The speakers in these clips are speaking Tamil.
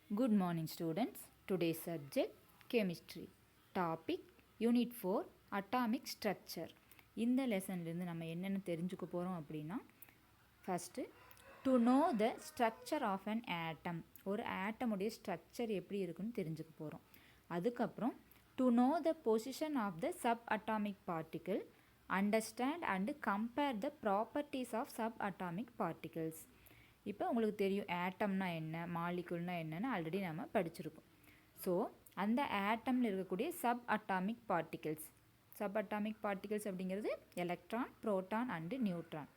Good morning students. Today's subject chemistry. Topic Unit 4 Atomic Structure. இந்த லெசன்லேருந்து நம்ம என்னென்ன தெரிஞ்சுக்க போகிறோம் அப்படின்னா first to know the structure of an atom. ஒரு ஆட்டமுடைய ஸ்ட்ரக்சர் எப்படி இருக்குன்னு தெரிஞ்சுக்க போகிறோம். அதுக்கப்புறம் to know the position of the sub atomic particle, understand and compare the properties of sub atomic particles. இப்போ உங்களுக்கு தெரியும் ஆட்டம்னா என்ன, மாலிகுல்னா என்னன்னு ஆல்ரெடி நம்ம படிச்சிருக்கோம். ஸோ அந்த ஆட்டமில் இருக்கக்கூடிய சப் அட்டாமிக் பார்ட்டிகிள்ஸ் அப்படிங்கிறது electron, proton and neutron.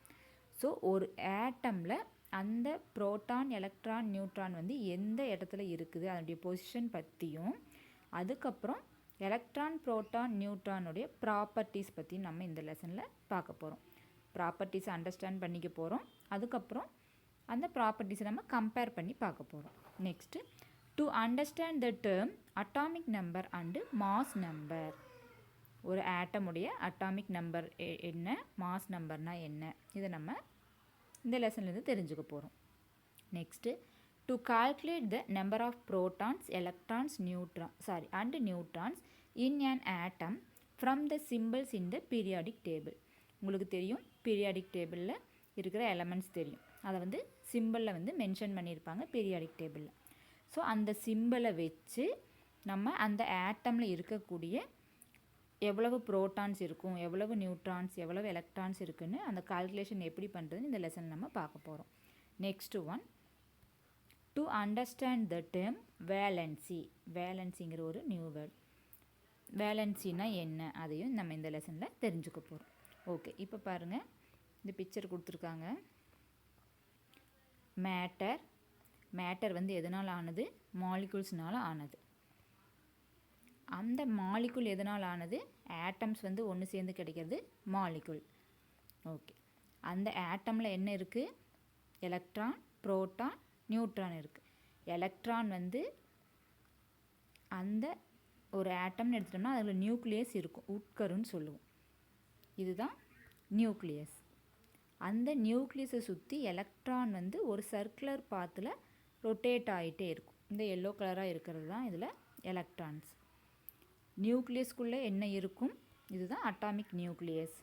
So ஒரு ஆட்டமில் அந்த புரோட்டான், எலக்ட்ரான், நியூட்ரான் வந்து எந்த இடத்துல இருக்குது அதனுடைய பொசிஷன் பற்றியும், அதுக்கப்புறம் எலக்ட்ரான், புரோட்டான், நியூட்ரானுடைய ப்ராப்பர்ட்டிஸ் பற்றி நம்ம இந்த லெசனில் பார்க்க போகிறோம். ப்ராப்பர்ட்டிஸை அண்டர்ஸ்டாண்ட் பண்ணிக்க போகிறோம். அதுக்கப்புறம் அந்த ப்ராப்பர்ட்டிஸை நம்ம கம்பேர் பண்ணி பார்க்க போகிறோம். Next to understand the term atomic number and mass number. ஒரு ஆட்டமுடைய அட்டாமிக் நம்பர் என்ன, மாஸ் நம்பர்னால் என்ன, இதை நம்ம இந்த லெசன்லேருந்து தெரிஞ்சுக்க போகிறோம். Next to calculate the number of protons, electrons, and neutrons in an atom from the symbols in the periodic table. உங்களுக்கு தெரியும் பீரியாடிக் டேபிளில் இருக்கிற எலமெண்ட்ஸ் தெரியும். அதை வந்து சிம்பிளில் வந்து மென்ஷன் பண்ணியிருப்பாங்க பீரியாடிக் டேபிளில். ஸோ அந்த சிம்பிளை வச்சு நம்ம அந்த ஆட்டமில் இருக்கக்கூடிய எவ்வளவு புரோட்டான்ஸ் இருக்கும், எவ்வளவு நியூட்ரான்ஸ், எவ்வளவு எலக்ட்ரான்ஸ் இருக்குன்னு அந்த கால்குலேஷன் எப்படி பண்ணுறதுன்னு இந்த லெசன் நம்ம பார்க்க போகிறோம். Next one to understand the term valency. வேலன்சிங்கிற ஒரு நியூ வேர்ட். வேலன்சினா என்ன, அதையும் நம்ம இந்த லெசனில் தெரிஞ்சுக்க போகிறோம். ஓகே, இப்போ பாருங்கள், இந்த பிக்சர் கொடுத்துருக்காங்க. மேட்டர் வந்து எதனால் ஆனது, மாலிகுல்ஸ்னால் ஆனது. அந்த மாலிகுல் எதனால் ஆனது, ஆட்டம்ஸ் வந்து ஒன்று சேர்ந்து கிடைக்கிறது மாலிகுல். ஓகே, அந்த ஆட்டமில் என்ன இருக்குது, எலக்ட்ரான், புரோட்டான், நியூட்ரான் இருக்குது. எலக்ட்ரான் வந்து அந்த ஒரு ஆட்டம்னு எடுத்துட்டோம்னா அதில் நியூக்ளியஸ் இருக்கும், உட்கருன்னு சொல்லுவோம். இதுதான் நியூக்ளியஸ். அந்த நியூக்ளியஸை சுற்றி எலக்ட்ரான் வந்து ஒரு சர்க்குலர் பாத்தில் ரொட்டேட் ஆகிட்டே இருக்கும். இந்த எல்லோ கலராக இருக்கிறது தான் இதில் எலக்ட்ரான்ஸ். நியூக்ளியஸ்குள்ளே என்ன இருக்கும், இதுதான் அட்டாமிக் நியூக்ளியஸ்.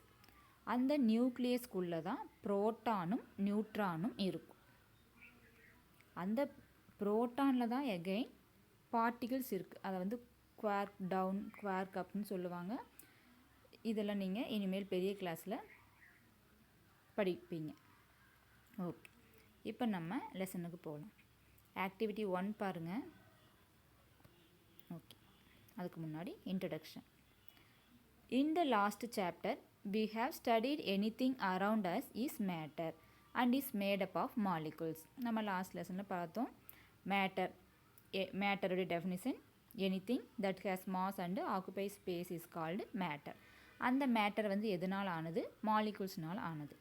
அந்த நியூக்ளியஸ்குள்ளே தான் புரோட்டானும் நியூட்ரானும் இருக்கும். அந்த புரோட்டானில் தான் எகெயின் பார்ட்டிகிள்ஸ் இருக்குது. அதை வந்து குவார்க் டவுன், குவார்க் அப்னு சொல்லுவாங்க. இதெல்லாம் நீங்கள் இனிமேல் பெரிய கிளாஸில் படிப்பீங்க. ஓகே, இப்போ நம்ம லெசனுக்கு போகலாம். ஆக்டிவிட்டி 1 பாருங்கள். ஓகே, அதுக்கு முன்னாடி introduction. In the last chapter we have studied anything around us is matter and is made up of molecules. நம்ம லாஸ்ட் லெசனில் பார்த்தோம். மேட்டருடைய definition, anything that has mass and occupies space is called matter. அந்த மேட்டர் வந்து எதனால் ஆனது, மாலிகுல்ஸ்னால் ஆனது.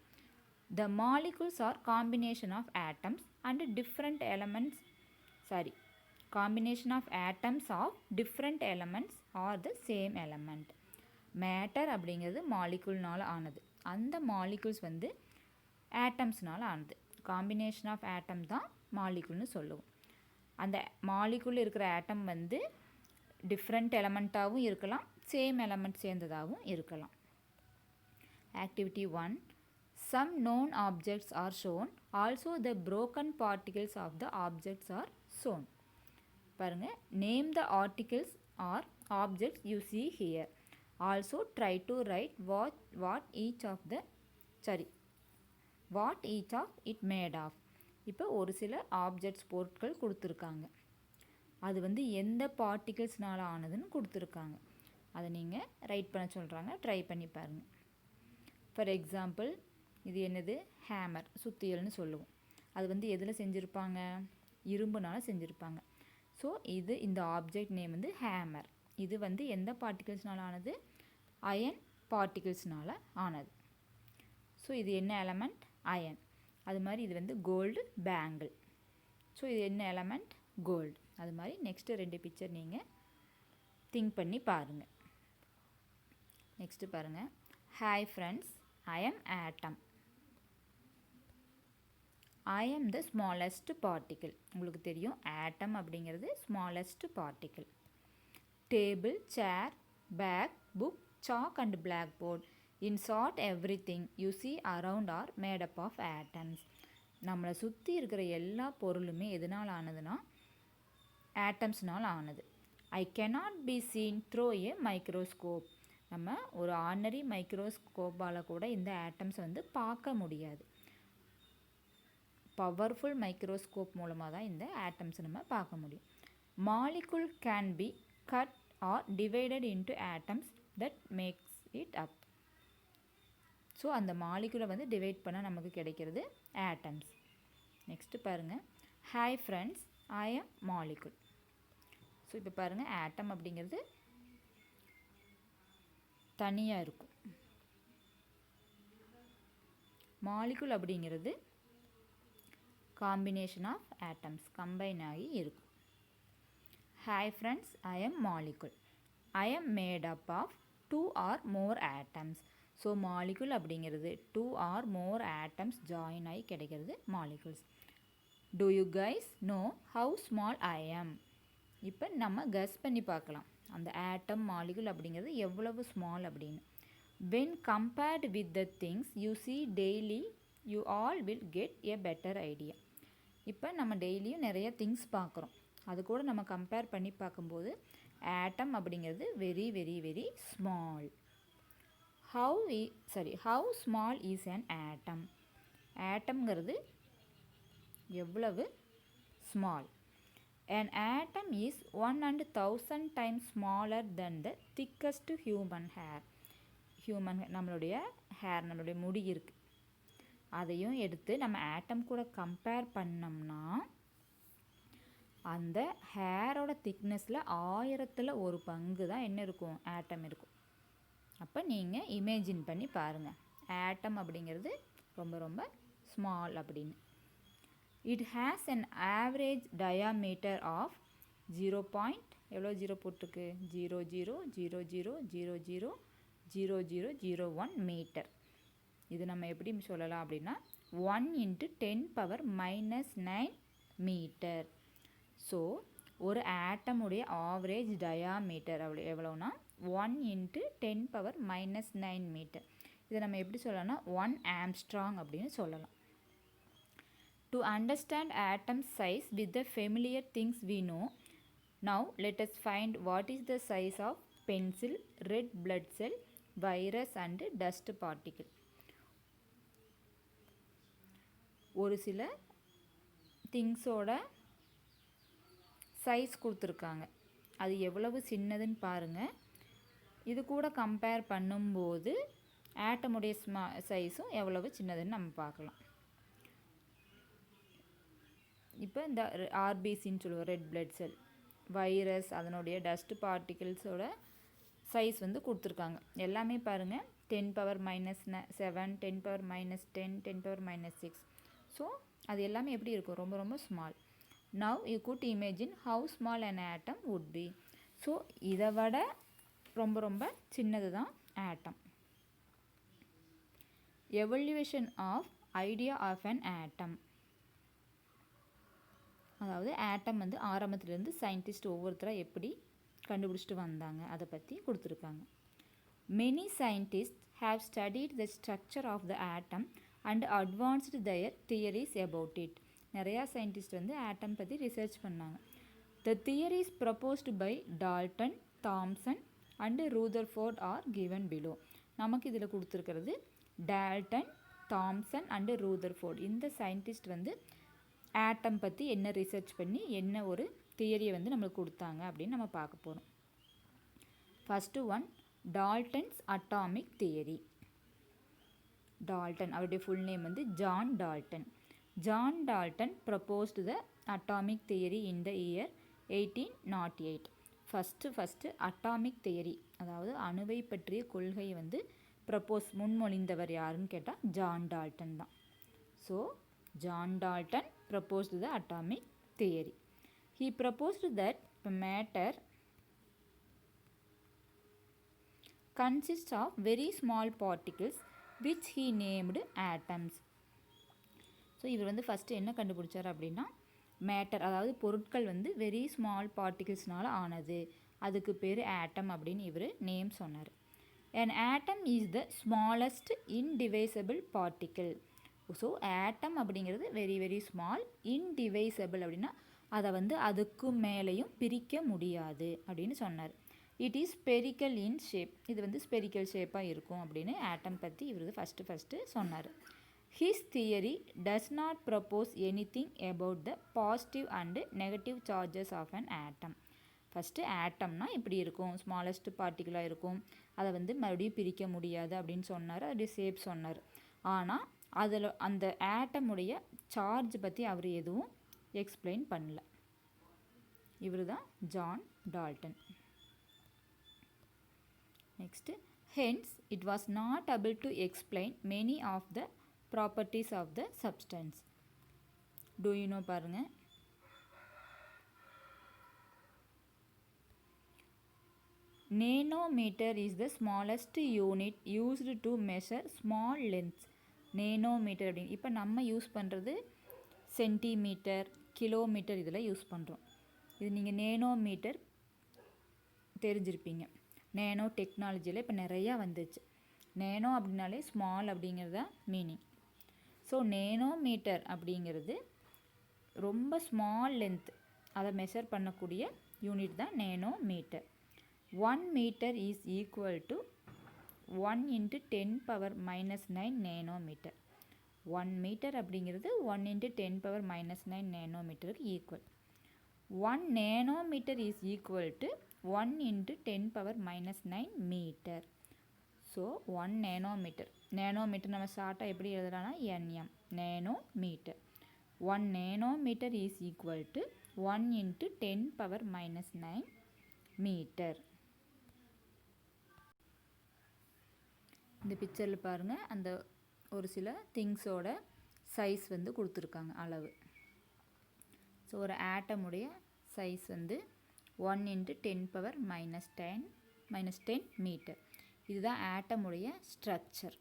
The molecules are combination of atoms and different elements. Combination of atoms of different elements or the same element. Matter அப்படிங்கிறது மாலிகுல்னால் ஆனது. அந்த மாலிகுல்ஸ் வந்து ஆட்டம்ஸ்னால் ஆனது. காம்பினேஷன் ஆஃப் ஆட்டம் தான் மாலிகுல்னு சொல்லுவோம். அந்த மாலிகுல் இருக்கிற ஆட்டம் வந்து டிஃப்ரெண்ட் எலமெண்ட்டாகவும் இருக்கலாம், சேம் எலமெண்ட் சேர்ந்ததாகவும் இருக்கலாம். Activity 1. Some known objects are shown. Also the broken particles of the objects are shown. பாருங்க, name the articles or objects you see here. Also try to write what each of it made of. இப்போ ஒரு சில ஆப்ஜெக்ட்ஸ், பொருட்கள் கொடுத்துருக்காங்க. அது வந்து எந்த பார்ட்டிகிள்ஸ்னால் ஆனதுன்னு கொடுத்துருக்காங்க. அதை நீங்கள் ரைட் பண்ண சொல்கிறாங்க. ட்ரை பண்ணி பாருங்கள். ஃபார் எக்ஸாம்பிள், இது என்னது, ஹேமர், சுத்தியல்னு சொல்லுவோம். அது வந்து எதில் செஞ்சுருப்பாங்க, இரும்புனால் செஞ்சுருப்பாங்க. ஸோ இந்த ஆப்ஜெக்ட் நேம் வந்து ஹேமர். இது வந்து எந்த பார்ட்டிகிள்ஸ்னால் ஆனது, அயன் பார்ட்டிகிள்ஸ்னால் ஆனது. ஸோ இது என்ன எலமெண்ட், அயன். அது மாதிரி இது வந்து கோல்டு பேங்கிள். ஸோ இது என்ன எலமெண்ட், கோல்டு. அது மாதிரி நெக்ஸ்ட்டு 2 பிக்சர் நீங்கள் திங்க் பண்ணி பாருங்கள். நெக்ஸ்ட்டு பாருங்கள். Hi friends, I am atom. I am the smallest particle. உங்களுக்கு தெரியும் atom அப்படிங்கிறது smallest particle. Table, chair, bag, book, chalk and blackboard. In short, everything you see around are made up of atoms. நம்மளை சுற்றி இருக்கிற எல்லா பொருளுமே எதனால் ஆனதுன்னா ஆட்டம்ஸ்னால் ஆனது. I cannot be seen through a microscope. நம்ம ஒரு ஆர்டினரி மைக்ரோஸ்கோப்பால் கூட இந்த ஆட்டம்ஸ் வந்து பார்க்க முடியாது. பவர்ஃபுல் மைக்ரோஸ்கோப் மூலமாக தான் இந்த ஆட்டம்ஸ் நம்ம பார்க்க முடியும். Molecule can be cut or divided into atoms that makes it up. So அந்த மாலிகுலை வந்து டிவைட் பண்ண நமக்கு கிடைக்கிறது ஆட்டம்ஸ். நெக்ஸ்ட்டு பாருங்கள், hi friends, I am molecule. So இப்போ பாருங்கள், ஆட்டம் அப்படிங்கிறது தனியாக இருக்கும், மாலிகுல் அப்படிங்கிறது காம்பினேஷன் ஆஃப் ஆட்டம்ஸ் கம்பைன் ஆகி இருக்கும். Hi friends, I am molecule. I am made up of 2 or more atoms. So molecule அப்படிங்கிறது 2 or more atoms join ஆகி கிடைக்கிறது molecules. Do you guys know how small I am? இப்போ நம்ம கெஸ் பண்ணி பார்க்கலாம் அந்த ஆட்டம் மாலிகுல் அப்படிங்கிறது எவ்வளவு ஸ்மால் அப்படின்னு. When compared with the things you see daily, you all will get a better idea. இப்போ நம்ம டெய்லியும் நிறைய திங்ஸ் பார்க்குறோம், அது கூட நம்ம கம்பேர் பண்ணி பார்க்கும்போது ஆட்டம் அப்படிங்கிறது very very very small. How small is an atom? ஆட்டம்ங்கிறது எவ்வளவு small? An atom is 1,000 times smaller than the thickest human hair. நம்மளுடைய ஹேர், நம்மளுடைய முடி இருக்குது, அதையும் எடுத்து நம்ம ஆட்டம் கூட கம்பேர் பண்ணோம்னா அந்த ஹேரோட திக்னஸில் 1000ல் 1 பங்கு தான் என்ன இருக்கும், ஆட்டம் இருக்கும். அப்போ நீங்கள் இமேஜின் பண்ணி பாருங்கள் ஆட்டம் அப்படிங்கிறது ரொம்ப ரொம்ப ஸ்மால் அப்படின்னு. It has an average diameter of 0. போட்டிருக்கு 0.0000000001 மீட்டர். இது நம்ம எப்படி சொல்லலாம் அப்படின்னா 1 × 10⁻⁹ மீட்டர். ஸோ ஒரு ஆட்டமுடைய ஆவரேஜ் டயாமீட்டர் எவ்வளோனா 1 × 10⁻⁹ மீட்டர். இதை நம்ம எப்படி சொல்லலாம்னா 1 ஆம்ஸ்ட்ராங் அப்படின்னு சொல்லலாம். To understand atom size with the familiar things we know, now let us find what is the size of pencil, red blood cell, virus and dust particle. ஒரு சில திங்ஸோட சைஸ் கொடுத்துருக்காங்க, அது எவ்வளவு சின்னதுன்னு பாருங்கள். இது கூட கம்பேர் பண்ணும்போது ஆட்டமுடைய சைஸும் எவ்வளவு சின்னதுன்னு நம்ம பார்க்கலாம். இப்போ இந்த ஆர்பிசின்னு சொல்லுவோம், ரெட் பிளட் செல், வைரஸ், அதனுடைய டஸ்ட் பார்ட்டிகிள்ஸோட சைஸ் வந்து கொடுத்துருக்காங்க. எல்லாமே பாருங்கள் 10⁻⁷, 10⁻⁻10, 10⁻⁻6. ஸோ அது எல்லாமே எப்படி இருக்கும், ரொம்ப ரொம்ப small. Now you could imagine how small an atom would be. So இதை விட ரொம்ப ரொம்ப சின்னது தான் atom. Evolution of idea of an atom. அதாவது ஆட்டம் வந்து ஆரம்பத்துலேருந்து சயின்டிஸ்ட் ஒவ்வொருத்தராக எப்படி கண்டுபிடிச்சிட்டு வந்தாங்க அதை பற்றி கொடுத்துருக்காங்க. Many scientists have studied the structure of the atom and advanced their theories about it. நிறையா சயின்டிஸ்ட் வந்து ஆட்டம் பற்றி ரிசர்ச் பண்ணாங்க. The theories proposed by Dalton, Thomson and Rutherford are given below. நமக்கு இதில் கொடுத்துருக்கிறது டால்டன், தாம்சன் அண்டு ரூதர்ஃபோர்ட். இந்த சயின்டிஸ்ட் வந்து ஆட்டம் பற்றி என்ன ரிசர்ச் பண்ணி என்ன ஒரு தியரியை வந்து நம்மளுக்கு கொடுத்தாங்க அப்படின்னு நம்ம பார்க்க போகிறோம். First one, Dalton's atomic theory. Dalton, அவருடைய ஃபுல் நேம் வந்து John Dalton. John Dalton proposed the atomic theory in the year 1808. First atomic theory, அதாவது அணுவை பற்றிய கொள்கையை வந்து முன்மொழிந்தவர் யாருன்னு கேட்டால் ஜான் டால்டன் தான். So John Dalton proposed the atomic theory. He proposed that matter consists of very small particles which he named atoms. So இவர் வந்து ஃபஸ்ட்டு என்ன கண்டுபிடிச்சார் அப்படின்னா மேட்டர், அதாவது பொருட்கள் வந்து வெரி ஸ்மால் பார்ட்டிகிள்ஸ்னால் ஆனது, அதுக்கு பேர் ஆட்டம் அப்படின்னு இவர் நேம் சொன்னார். An atom is the smallest indivisible particle. So atom அப்படிங்கிறது வெரி வெரி ஸ்மால், இன்டிவைசபிள் அப்படின்னா அதை வந்து அதுக்கு மேலேயும் பிரிக்க முடியாது அப்படின்னு சொன்னார். It is spherical in shape, இது வந்து ஸ்பெரிக்கல் ஷேப்பாக இருக்கும் அப்படின்னு ஆட்டம் பற்றி இவர் ஃபஸ்ட்டு சொன்னார். His theory does not propose anything about the positive and negative charges of an atom. First ஆட்டம்னா இப்படி இருக்கும், ஸ்மாலஸ்ட் பார்ட்டிகுலாக இருக்கும், அதை வந்து மறுபடியும் பிரிக்க முடியாது அப்படின்னு சொன்னார். அதோடைய ஷேப் சொன்னார். ஆனால் அதில் அந்த ஆட்டமுடைய சார்ஜ் பற்றி அவர் எதுவும் எக்ஸ்பிளைன் பண்ணல. இவர் தான் John Dalton. Next, hence it was not able to explain many of the properties of the substance. Do you know பாருங்கள். Nanometer is the smallest unit used to measure small lengths. Nanometre அப்படின்னு இப்போ நம்ம யூஸ் பண்ணுறது சென்டிமீட்டர், கிலோமீட்டர் இதில் யூஸ் பண்ணுறோம். இது நீங்கள் நேனோமீட்டர் தெரிஞ்சிருப்பீங்க. நேனோ டெக்னாலஜியில் இப்போ நிறையா வந்துச்சு. நேனோ அப்படின்னாலே ஸ்மால் அப்படிங்கிறது தான் மீனிங். ஸோ நேனோமீட்டர் அப்படிங்கிறது ரொம்ப ஸ்மால் லென்த், அதை மெஷர் பண்ணக்கூடிய யூனிட் தான் nanometre. 1 meter is equal to 1 into 10 power minus 9 nanometer. 1 meter அப்படிங்கிறது 1 into 10 power minus 9 nanometerக்கு equal. 1 nanometer is equal to 1 into 10 power minus 9 meter. So 1 nanometer, nanometre நம்ம ஷார்ட்டாக எப்படி எழுதுறான்னா nm, nanometre. 1 nanometer is equal to 1 into 10 power minus 9 metre. இந்த பிக்சரில் பாருங்கள், அந்த ஒரு சில திங்ஸோட சைஸ் வந்து கொடுத்துருக்காங்க, அளவு. ஸோ ஒரு ஆட்டமுடைய சைஸ் வந்து 1 into 10 power minus 10 மீட்டர். இதுதான் ஆட்டமுடைய ஸ்ட்ரக்சர்.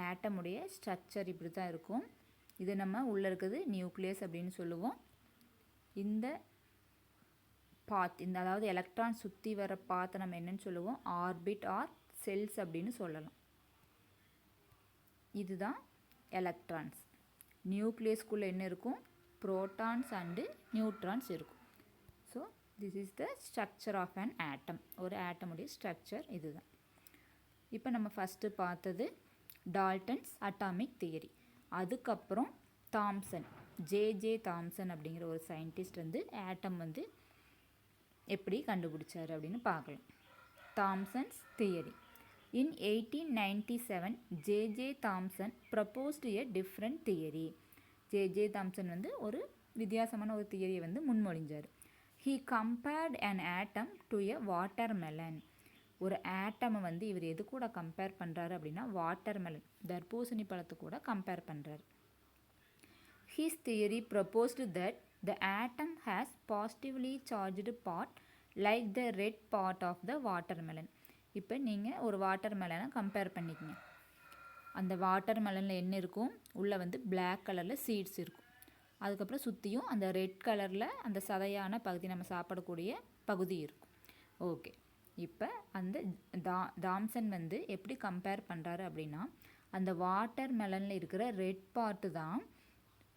ஆட்டமுடைய ஸ்ட்ரக்சர் இப்படி தான் இருக்கும். இது நம்ம உள்ளே இருக்கிறது நியூக்ளியஸ் அப்படின்னு சொல்லுவோம். இந்த பாத், இந்த அதாவது எலக்ட்ரான் சுற்றி வர பாத்தை நம்ம என்னன்னு சொல்லுவோம், ஆர்பிட் ஆர் செல்ஸ் அப்படின்னு சொல்லலாம். இதுதான் எலக்ட்ரான்ஸ். நியூக்ளியஸ்குள்ளே என்ன இருக்கும், புரோட்டான்ஸ் அண்டு நியூட்ரான்ஸ் இருக்கும். So this is the structure of an atom. ஒரு ஆட்டமுடைய ஸ்ட்ரக்சர் இதுதான். இப்போ நம்ம ஃபஸ்ட்டு பார்த்தது டால்டன்ஸ் அட்டாமிக் தியரி. அதுக்கப்புறம் தாம்சன், ஜே தாம்சன் அப்படிங்கிற ஒரு சயின்டிஸ்ட் வந்து ஆட்டம் வந்து எப்படி கண்டுபிடிச்சார் அப்படின்னு பார்க்கலாம். Thomson's theory. In 1897 J Thomson proposed a different theory. J Thomson வந்து ஒரு வித்தியாசமான ஒரு தியரியை வந்து முன்மொழிஞ்சார். He compared an atom to a watermelon. ஒரு ஆட்டமை வந்து இவர் எது கூட கம்பேர் பண்ணுறாரு அப்படின்னா வாட்டர்மெலன், தர்பூசணி பழத்தை கூட கம்பேர் பண்ணுறாரு. His theory proposed that the atom has positively charged part like the red part of the watermelon. இப்போ நீங்கள் ஒரு வாட்டர்மெலனை கம்பேர் பண்ணிக்கங்க. அந்த வாட்டர்மெலனில் என்ன இருக்கும், உள்ளே வந்து பிளாக் கலரில் சீட்ஸ் இருக்கும். அதுக்கப்புறம் சுற்றியும் அந்த ரெட் கலரில் அந்த சதையான பகுதி, நம்ம சாப்பிடக்கூடிய பகுதி இருக்கும். ஓகே, இப்போ அந்த தாம்சன் வந்து எப்படி கம்பேர் பண்ணுறாரு அப்படின்னா, அந்த வாட்டர்மெலனில் இருக்கிற ரெட் பார்ட்டு தான்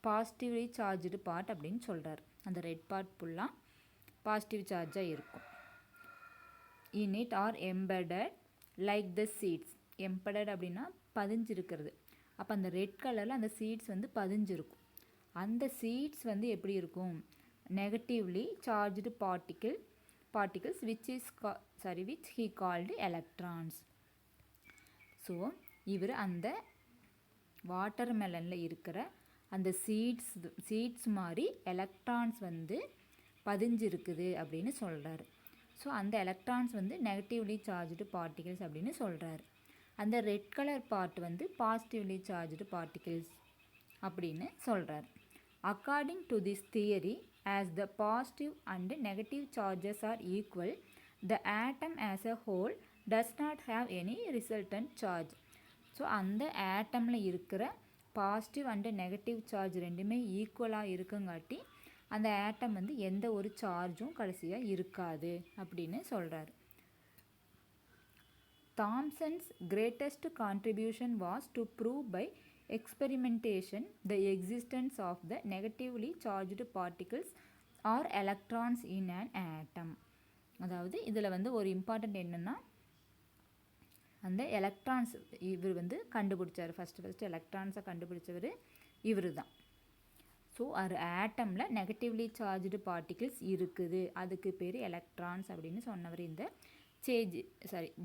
பாசிட்டிவ்லி சார்ஜ்டு பார்ட் அப்படின்னு சொல்கிறார். அந்த ரெட் பார்ட் ஃபுல்லாக பாசிட்டிவ் சார்ஜாக இருக்கும். In it are embedded like the seeds. Embedded அப்படின்னா பதிஞ்சிருக்கிறது. அப்போ அந்த ரெட் கலரில் அந்த சீட்ஸ் வந்து பதிஞ்சிருக்கும். அந்த சீட்ஸ் வந்து எப்படி இருக்கும், negatively charged particles which he called electrons. So இவர் அந்த வாட்டர்மெலனில் இருக்கிற அந்த சீட்ஸ் மாதிரி எலக்ட்ரான்ஸ் வந்து பதிஞ்சிருக்குது அப்படின்னு சொல்கிறாரு. ஸோ அந்த எலக்ட்ரான்ஸ் வந்து நெகட்டிவ்லி சார்ஜ்டு பார்ட்டிகிள்ஸ் அப்படின்னு சொல்கிறாரு. அந்த ரெட் கலர் பார்ட் வந்து பாசிட்டிவ்லி சார்ஜ்டு பார்ட்டிகிள்ஸ் அப்படின்னு சொல்கிறார். According to this theory, as the positive and negative charges are equal, the atom as a whole does not have any resultant charge. So அந்த ஆட்டமில் இருக்கிற பாசிட்டிவ் அண்டு நெகட்டிவ் சார்ஜ் ரெண்டுமே ஈக்குவலாக இருக்குங்காட்டி அந்த ஆட்டம் வந்து எந்த ஒரு சார்ஜும் கடைசியாக இருக்காது அப்படின்னு சொல்கிறாரு. Thomson's greatest contribution was to prove by experimentation the existence of the negatively charged particles or electrons in an atom. அதாவது இதில் வந்து ஒரு இம்பார்ட்டண்ட் என்னென்னா அந்த எலக்ட்ரான்ஸ் இவர் வந்து கண்டுபிடிச்சார். ஃபஸ்ட்டு எலக்ட்ரான்ஸை கண்டுபிடிச்சவர் இவர் தான். ஸோ ஒரு ஆட்டமில் நெகட்டிவ்லி சார்ஜ்டு பார்ட்டிகிள்ஸ் இருக்குது, அதுக்கு பேர் எலக்ட்ரான்ஸ் அப்படின்னு சொன்னவர் இந்த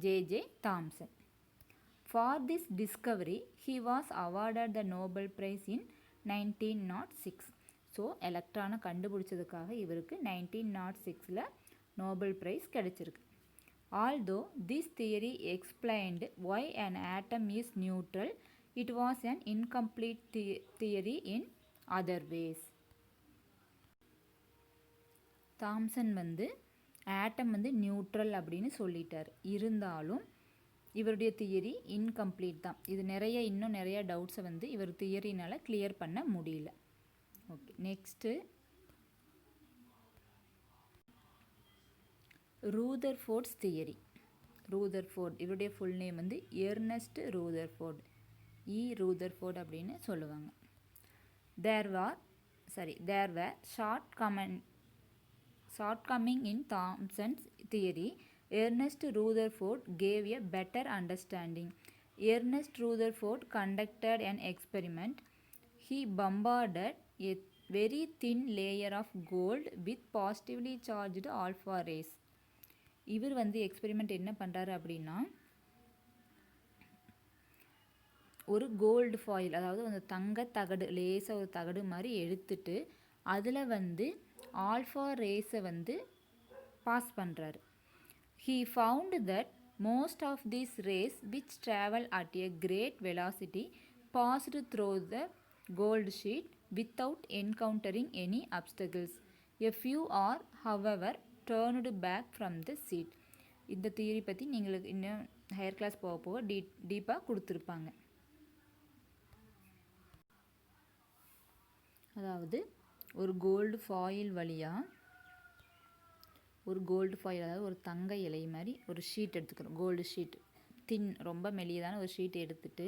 J.J. Thomson. For this discovery, he was awarded the Nobel Prize in 1906. So எலக்ட்ரானை கண்டுபிடிச்சதுக்காக இவருக்கு 1906 நோபல் ப்ரைஸ் கிடைச்சிருக்கு. Although this theory explained why an atom is neutral, it was an incomplete theory in other ways. Thomson வந்து ஆட்டம் வந்து நியூட்ரல் அப்படின்னு சொல்லிட்டார். இருந்தாலும் இவருடைய தியரி இன்கம்ப்ளீட் தான். இது இன்னும் நிறைய டவுட்ஸை வந்து இவர் தியரினால் கிளியர் பண்ண முடியல. Okay, next Rutherford's theory. Rutherford இவருடைய ஃபுல் நேம் வந்து எர்னஸ்ட் ரூதர்ஃபோர்ட், ரூதர்ஃபோர்ட் அப்படின்னு சொல்லுவாங்க. தேர் were shortcoming in Thomson's theory. Ernest Rutherford gave a better understanding. Ernest Rutherford conducted an experiment. He bombarded a very thin layer of gold with positively charged alpha rays. இவர் வந்து எக்ஸ்பெரிமெண்ட் என்ன பண்ணுறாரு அப்படின்னா, ஒரு கோல்டு ஃபாயில், அதாவது அந்த தங்க தகடு, லேசாக ஒரு தகடு மாதிரி எடுத்துட்டு அதில் வந்து ஆல்ஃபா ரேஸை வந்து பாஸ் பண்ணுறாரு. He found that most of these rays which travel at a great velocity passed through the gold sheet without encountering any obstacles. A few are, however, turned back from the sheet. இந்த தியரி பற்றி நீங்களுக்கு இன்னும் ஹையர் கிளாஸ் போக டீப்பாக கொடுத்துருப்பாங்க. அதாவது ஒரு கோல்டு ஃபாயில் வழியாக அதாவது ஒரு தங்க இலை மாதிரி ஒரு ஷீட் எடுத்துக்கிறோம், கோல்டு ஷீட், ரொம்ப மெல்லியதான ஒரு ஷீட் எடுத்துட்டு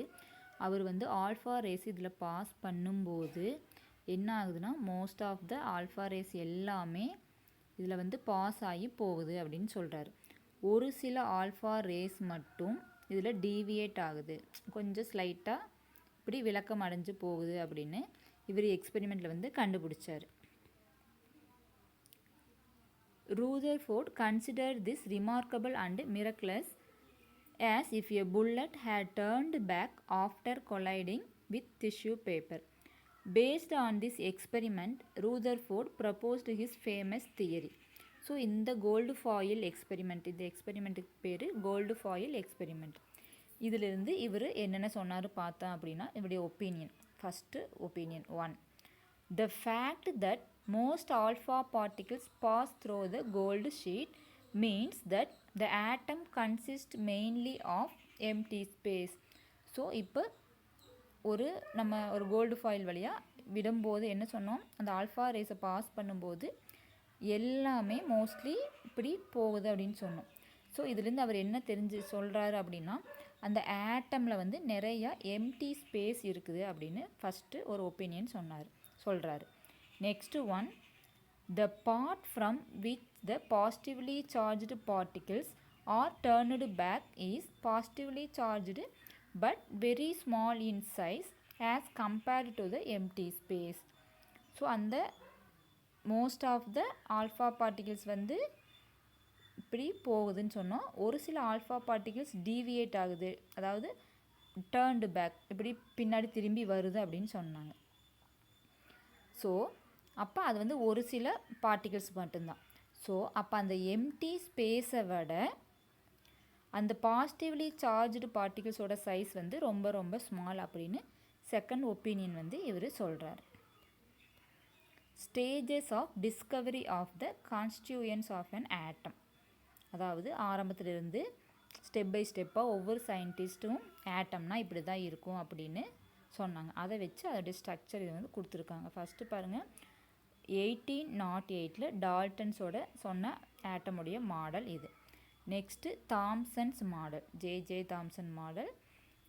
அவர் வந்து ஆல்ஃபா ரேஸ் இதில் பாஸ் பண்ணும்போது என்ன ஆகுதுன்னா, most of the alpha rays எல்லாமே இதில் வந்து பாஸ் ஆகி போகுது அப்படின்னு சொல்கிறாரு. ஒரு சில ஆல்ஃபா ரேஸ் மட்டும் இதில் டீவியேட் ஆகுது, கொஞ்சம் ஸ்லைட்டாக இப்படி விளக்கம் அடைஞ்சு போகுது அப்படின்னு இவர் எக்ஸ்பெரிமெண்ட்டில் வந்து கண்டுபிடிச்சார். Rutherford considered this remarkable and miraculous, as if a bullet had turned back after colliding with tissue paper. Based on this experiment, Rutherford proposed his famous theory. So இந்த கோல்டு ஃபாயில் எக்ஸ்பெரிமெண்ட், இந்த எக்ஸ்பெரிமெண்ட்டுக்கு பேர் கோல்டு ஃபாயில் எக்ஸ்பெரிமெண்ட். இதிலிருந்து இவர் என்னென்ன சொன்னார் பார்த்தா அப்படின்னா, இவருடைய opinion. First opinion 1, the fact that most alpha particles pass through the gold sheet means that the atom consists mainly of empty space. So இப்போ நம்ம ஒரு கோல்டு ஃபாயில் வழியாக விடும்போது என்ன சொன்னோம், அந்த ஆல்ஃபா ரேஸை பாஸ் பண்ணும்போது எல்லாமே மோஸ்ட்லி இப்படி போகுது அப்படின்னு சொன்னோம். ஸோ இதுலேருந்து அவர் என்ன சொல்கிறாரு அப்படின்னா, அந்த ஆட்டமில் வந்து நிறையா எம்டி ஸ்பேஸ் இருக்குது அப்படின்னு ஃபஸ்ட்டு ஒரு ஒப்பீனியன் சொல்கிறாரு. Next 1, the part from which the positively charged particles are turned back is positively charged but very small in size as compared to the empty space. So அந்த most of the alpha particles வந்து இப்படி போகுதுன்னு சொன்னோம். ஒரு சில ஆல்ஃபா பார்ட்டிகிள்ஸ் டீவியேட் ஆகுது, அதாவது டேர்ன்டு பேக், இப்படி பின்னாடி திரும்பி வருது அப்படின்னு சொன்னாங்க. ஸோ அப்போ அது வந்து ஒரு சில பார்ட்டிகிள்ஸ் மட்டும்தான். ஸோ அப்போ அந்த எம்டி ஸ்பேஸை விட அந்த பாசிட்டிவ்லி சார்ஜ்டு பார்ட்டிகிள்ஸோட சைஸ் வந்து ரொம்ப ரொம்ப ஸ்மால் அப்படின்னு செகண்ட் ஒப்பீனியன் வந்து இவர் சொல்கிறார். Stages of discovery of the constituents of an atom. அதாவது ஆரம்பத்திலிருந்து ஸ்டெப் பை ஸ்டெப்பாக ஒவ்வொரு சயின்டிஸ்ட்டும் ஆட்டம்னா இப்படி தான் இருக்கும் அப்படின்னு சொன்னாங்க. அதை வச்சு அதோடைய ஸ்ட்ரக்சர் இது வந்து கொடுத்துருக்காங்க. ஃபஸ்ட்டு பாருங்கள், 1808 டால்டன்ஸோட சொன்ன ஆட்டமுடைய மாடல் இது. Next Thomson's model, J Thomson model.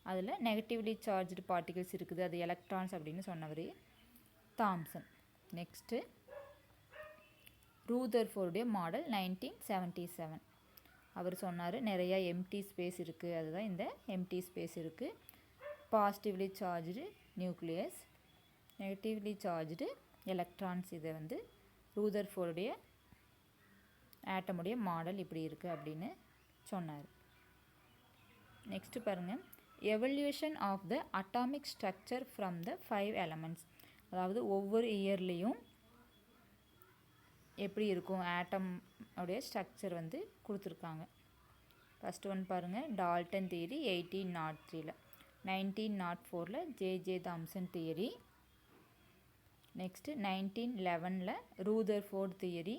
அதில் நெகட்டிவ்லி சார்ஜ்டு பார்ட்டிகல்ஸ் இருக்குது, அது எலக்ட்ரான்ஸ் அப்படின்னு சொன்னவர் தாம்சன். நெக்ஸ்ட்டு ரூதர்ஃபோர்டுடைய மாடல் 1977. அவர் சொன்னார் நிறையா எம்டி ஸ்பேஸ் இருக்குது, அதுதான் இந்த எம்டி ஸ்பேஸ் இருக்குது. Positively charged nucleus, negatively charged electrons. இதை வந்து ரூதர்ஃபோர்டுடைய ஆட்டமுடைய மாடல் இப்படி இருக்குது அப்படின்னு சொன்னார். நெக்ஸ்ட்டு பாருங்கள், evolution of the atomic structure from the 5 elements. அதாவது ஒவ்வொரு இயர்லேயும் எப்படி இருக்கும் ஆட்டம் உடைய ஸ்ட்ரக்சர் வந்து கொடுத்துருக்காங்க. ஃபஸ்ட்டு ஒன் பாருங்கள், Dalton theory 1803. 1904 J Thomson theory. Next 1911 Rutherford theory.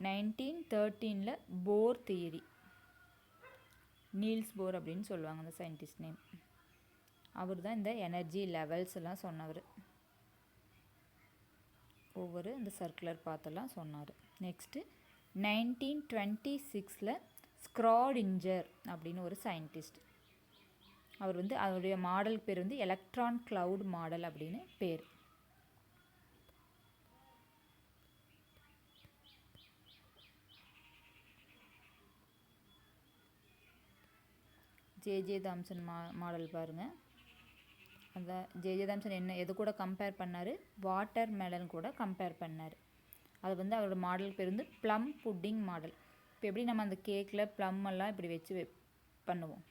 1913 Bohr theory. Niels Bohr அப்படின்னு சொல்லுவாங்க அந்த சயின்டிஸ்ட் நேம். அவர் தான் இந்த எனர்ஜி லெவல்ஸ் எல்லாம் சொன்னவர். ஒவ்வொரு இந்த சர்க்குலர் பாத்தெல்லாம் சொன்னார். நெக்ஸ்ட்டு 1926 ஸ்க்ராடிஞ்சர் அப்படின்னு ஒரு சயின்டிஸ்ட். அவர் வந்து அவருடைய மாடல் பேர் வந்து எலக்ட்ரான் கிளவுட் மாடல் அப்படின்னு பேர். ஜே தாம்சன் மாடல் பாருங்கள். அந்த ஜே தாம்சன் எது கூட கம்பேர் பண்ணார்? வாட்டர் மெலன் கூட கம்பேர் பண்ணார். அது வந்து அவரோட மாடல் பேர் வந்து ப்ளம் புட்டிங் மாடல். இப்போ எப்படி நம்ம அந்த கேக்கில் ப்ளம் எல்லாம் இப்படி வச்சு பண்ணுவோம்,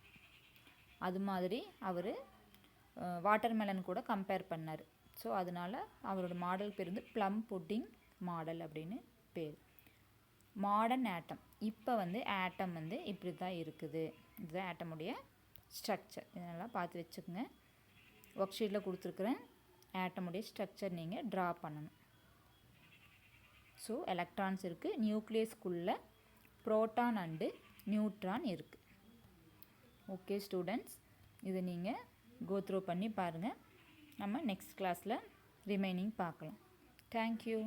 அது மாதிரி அவர் வாட்டர் மெலன் கூட கம்பேர் பண்ணார். ஸோ அதனால் அவரோட மாடல் பேர் வந்து ப்ளம் புட்டிங் மாடல் அப்படின்னு பேர். மாடர்ன் ஆட்டம். இப்போ வந்து ஆட்டம் வந்து இப்படி தான் இருக்குது. இதுதான் ஆட்டமுடைய ஸ்ட்ரக்சர். இதெல்லாம் பார்த்து வச்சுக்கோங்க. ஒர்க் ஷீட்டில் கொடுத்துருக்குறேன். ஆட்டமுடைய ஸ்ட்ரக்சர் நீங்கள் ட்ரா பண்ணணும். ஸோ எலக்ட்ரான்ஸ் இருக்குது, நியூக்ளியஸ்குள்ளே ப்ரோட்டான் அண்டு நியூட்ரான் இருக்குது. ஓகே ஸ்டூடெண்ட்ஸ், இதை நீங்கள் கோத்ரூ பண்ணி பாருங்கள். நம்ம நெக்ஸ்ட் கிளாஸில் ரிமைனிங் பார்க்கலாம். தேங்க்யூ.